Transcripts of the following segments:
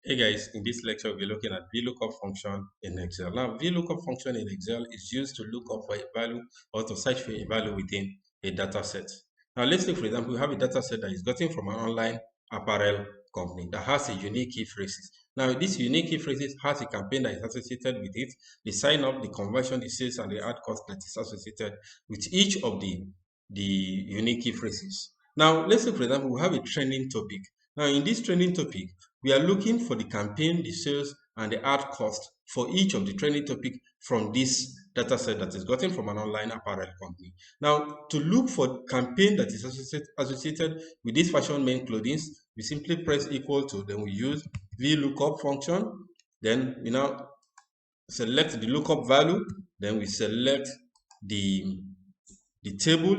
Hey guys, in this lecture we'll be looking at VLOOKUP function in Excel. Now, VLOOKUP function in Excel is used to look up for a value or to search for a value within a data set. Now, let's take for example, we have a data set that is gotten from an online apparel company that has a unique key phrases. Now, this unique key phrases has a campaign that is associated with it, the sign up, the conversion, the sales, and the ad cost that is associated with each of the unique key phrases. Now, let's say for example, we have a trending topic. Now, in this trending topic, we are looking for the campaign, the sales, and the ad cost for each of the trending topic from this data set that is gotten from an online apparel company. Now, to look for campaign that is associated with this fashion men clothing, we simply press equal to, then we use VLOOKUP function. Then we now select the lookup value, then we select the table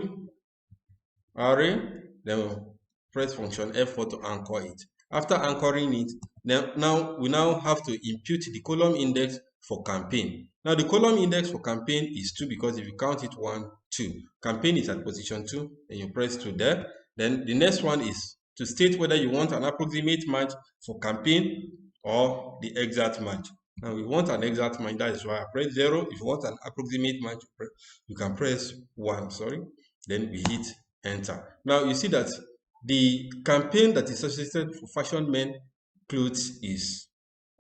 array, then we'll press function F4 to anchor it. After anchoring it, now we have to impute the column index for campaign. Now the column index for campaign is 2 because if you count it 1, 2, campaign is at position 2, and you press 2 there. Then the next one is to state whether you want an approximate match for campaign or the exact match. Now we want an exact match, that is why I press 0. If you want an approximate match, you can press 1, then we hit enter. Now you see that the campaign that is associated for fashion men clothes is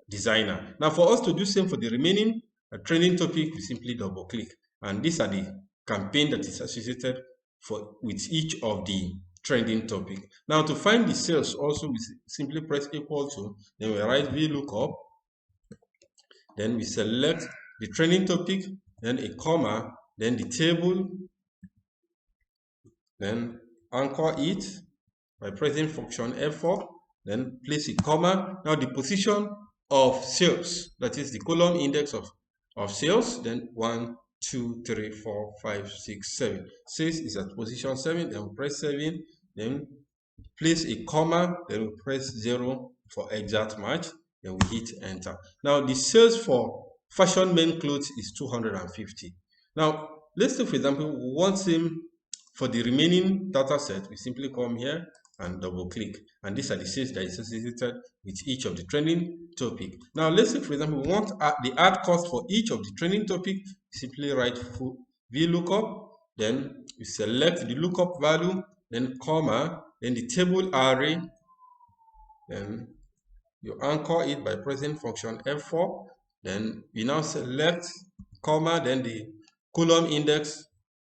designer. Now for us to do same for the remaining trending topic, we simply double click, and these are the campaign that is associated with each of the trending topic. Now to find the sales also, we simply press equal to, then we write VLOOKUP, then we select the trending topic, then a comma, then the table, then anchor it by pressing function F4, then place a comma. Now the position of sales, that is the column index of sales, then 1, 2, 3, 4, 5, 6, 7. Sales is at position 7, then we press 7, then place a comma, then we press 0 for exact match, then we hit enter. Now the sales for fashion men clothes is 250. Now let's say for example we want same for the remaining data set. We simply come here and double click, and these are the sales that is associated with each of the trending topic. Now let's say for example we want the ad cost for each of the trending topic. We simply write VLOOKUP, then we select the lookup value, then comma, then the table array, then you anchor it by pressing function F4, then we now select comma, then the column index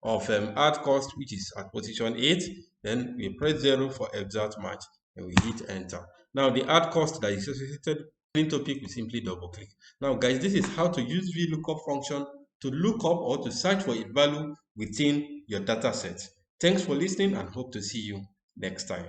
of ad cost, which is at position 8, then we press 0 for exact match, and we hit enter. Now the ad cost that is associated with the topic, we simply double click. Now guys, this is how to use VLOOKUP function to look up or to search for a value within your data set. Thanks for listening and hope to see you next time.